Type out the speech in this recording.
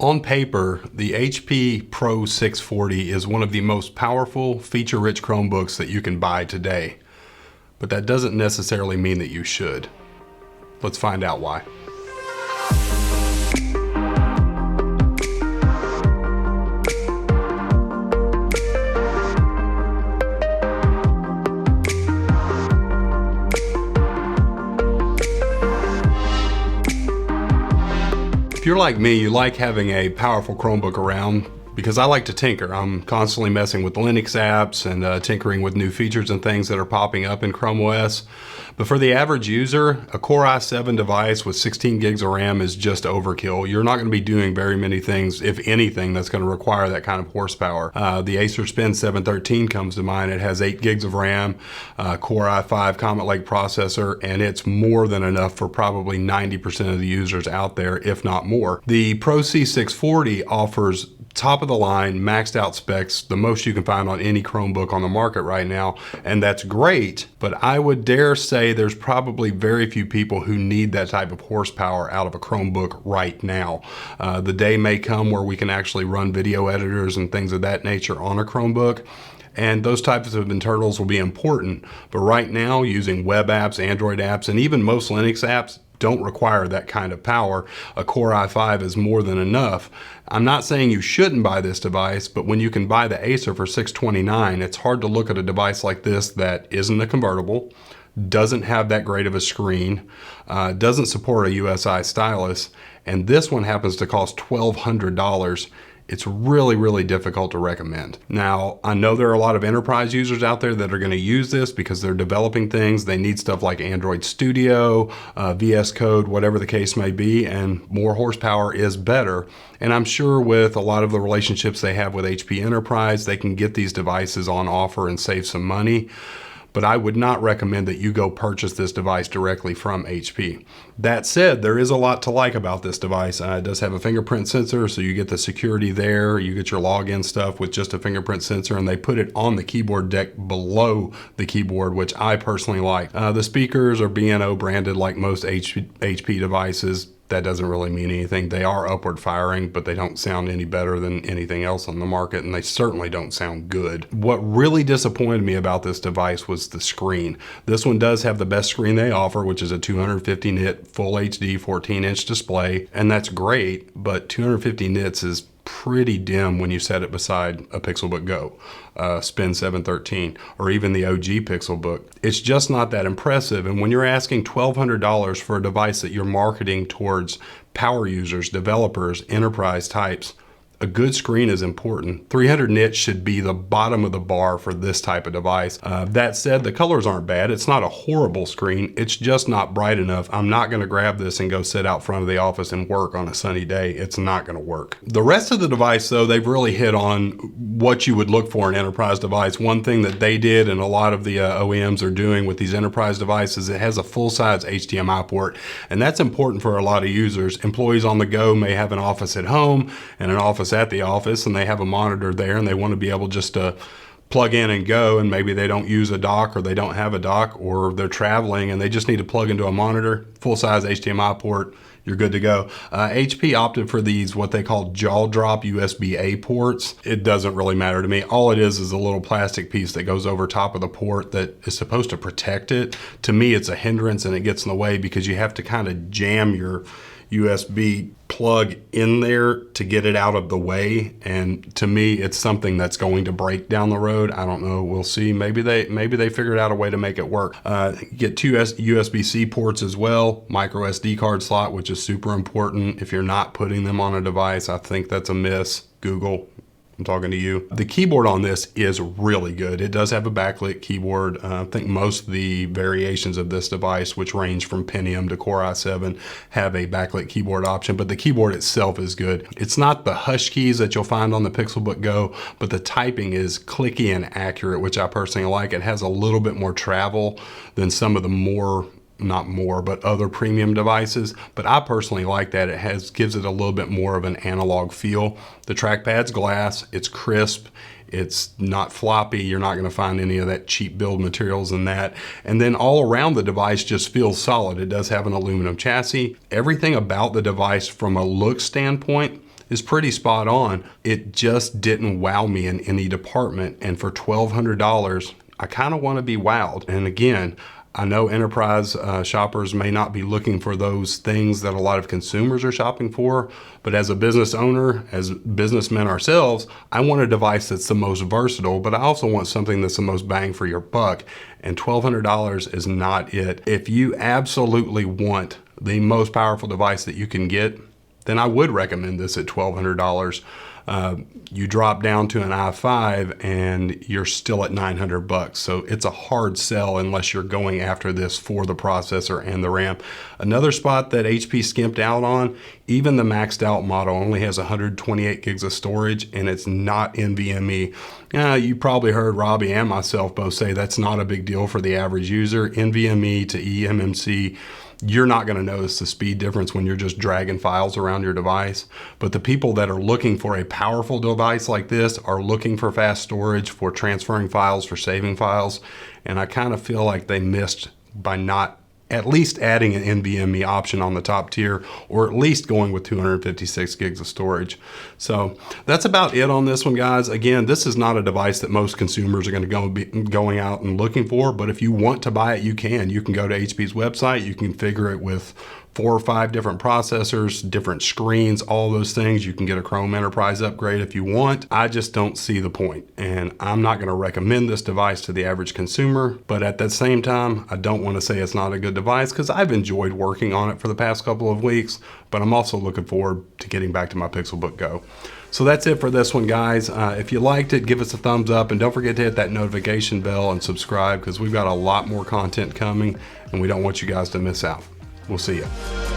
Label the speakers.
Speaker 1: On paper, the HP Pro 640 is one of the most powerful, feature-rich Chromebooks that you can buy today. But that doesn't necessarily mean that you should. Let's find out why. If you're like me, you like having a powerful Chromebook around because I like to tinker. I'm constantly messing with Linux apps and tinkering with new features and things that are popping up in Chrome OS. But for the average user, a Core i7 device with 16 gigs of RAM is just overkill. You're not going to be doing very many things, if anything, that's going to require that kind of horsepower. The Acer Spin 713 comes to mind. It has 8 gigs of RAM, Core i5 Comet Lake processor, and it's more than enough for probably 90% of the users out there, if not more. The Pro C640 offers top of the line, maxed out specs, the most you can find on any Chromebook on the market right now. And that's great, but I would dare say there's probably very few people who need that type of horsepower out of a Chromebook right now. The day may come where we can actually run video editors and things of that nature on a Chromebook. And those types of internals will be important. But right now, using web apps, Android apps, and even most Linux apps don't require that kind of power. A Core i5 is more than enough. I'm not saying you shouldn't buy this device, but when you can buy the Acer for $629, it's hard to look at a device like this that isn't a convertible, doesn't have that great of a screen, doesn't support a USI stylus, and this one happens to cost $1,200. It's really, really difficult to recommend. Now, I know there are a lot of enterprise users out there that are going to use this because they're developing things. They need stuff like Android Studio, VS Code, whatever the case may be, and more horsepower is better. And I'm sure with a lot of the relationships they have with HP Enterprise, they can get these devices on offer and save some money. But I would not recommend that you go purchase this device directly from HP. That said, there is a lot to like about this device. It does have a fingerprint sensor, so you get the security there. You get your login stuff with just a fingerprint sensor, and they put it on the keyboard deck below the keyboard, which I personally like. The speakers are B&O branded like most HP devices. That doesn't really mean anything. They are upward firing, but they don't sound any better than anything else on the market, and they certainly don't sound good. What really disappointed me about this device was the screen. This one does have the best screen they offer, which is a 250 nit full HD 14-inch display, and that's great, but 250 nits is pretty dim when you set it beside a Pixelbook Go, Spin 713, or even the OG Pixelbook. It's just not that impressive. And when you're asking $1,200 for a device that you're marketing towards power users, developers, enterprise types, a good screen is important. 300 nits should be the bottom of the bar for this type of device. That said, the colors aren't bad. It's not a horrible screen. It's just not bright enough. I'm not going to grab this and go sit out front of the office and work on a sunny day. It's not going to work. The rest of the device, though, they've really hit on what you would look for in an enterprise device. One thing that they did and a lot of the OEMs are doing with these enterprise devices, it has a full-size HDMI port, and that's important for a lot of users. Employees on the go may have an office at home and an office at the office, and they have a monitor there, and they want to be able just to plug in and go, and maybe they don't use a dock, or they don't have a dock, or they're traveling and they just need to plug into a monitor, full-size HDMI port, you're good to go. HP opted for these, what they call jaw drop USB-A ports. It doesn't really matter to me. All it is a little plastic piece that goes over top of the port that is supposed to protect it. To me, it's a hindrance, and it gets in the way because you have to kind of jam your USB plug in there to get it out of the way, and to me it's something that's going to break down the road. I don't know, we'll see. Maybe they figured out a way to make it work. Get two USB-C ports as well, micro SD card slot, which is super important. If you're not putting them on a device, I think that's a miss. Google, I'm talking to you. The keyboard on this is really good. It does have a backlit keyboard. I think most of the variations of this device, which range from Pentium to Core i7, have a backlit keyboard option, but the keyboard itself is good. It's not the hush keys that you'll find on the Pixelbook Go, but the typing is clicky and accurate, which I personally like. It has a little bit more travel than some of the other premium devices, but I personally like that. It gives it a little bit more of an analog feel. The trackpad's glass, it's crisp, it's not floppy. You're not going to find any of that cheap build materials in that. And then all around the device just feels solid. It does have an aluminum chassis. Everything about the device from a look standpoint is pretty spot on. It just didn't wow me in any department. And for $1,200, I kind of want to be wowed. And again, I know enterprise shoppers may not be looking for those things that a lot of consumers are shopping for, but as a business owner, as businessmen ourselves, I want a device that's the most versatile, but I also want something that's the most bang for your buck, and $1,200 is not it. If you absolutely want the most powerful device that you can get, then I would recommend this at $1,200. You drop down to an i5 and you're still at $900. So it's a hard sell unless you're going after this for the processor and the RAM. Another spot that HP skimped out on, even the maxed out model only has 128 gigs of storage and it's not NVMe. You probably heard Robbie and myself both say that's not a big deal for the average user. NVMe to eMMC, you're not going to notice the speed difference when you're just dragging files around your device. But the people that are looking for a powerful device like this are looking for fast storage, for transferring files, for saving files. And I kind of feel like they missed by not at least adding an NVMe option on the top tier, or at least going with 256 gigs of storage. So that's about it on this one, guys. Again, this is not a device that most consumers are going to be going out and looking for, but if you want to buy it, you can. You can go to HP's website, you can configure it with 4 or 5 different processors, different screens, all those things. You can get a Chrome Enterprise upgrade if you want. I just don't see the point, and I'm not going to recommend this device to the average consumer, but at the same time, I don't want to say it's not a good device because I've enjoyed working on it for the past couple of weeks, but I'm also looking forward to getting back to my Pixelbook Go. So that's it for this one, guys. If you liked it, give us a thumbs up, and don't forget to hit that notification bell and subscribe because we've got a lot more content coming and we don't want you guys to miss out. We'll see you.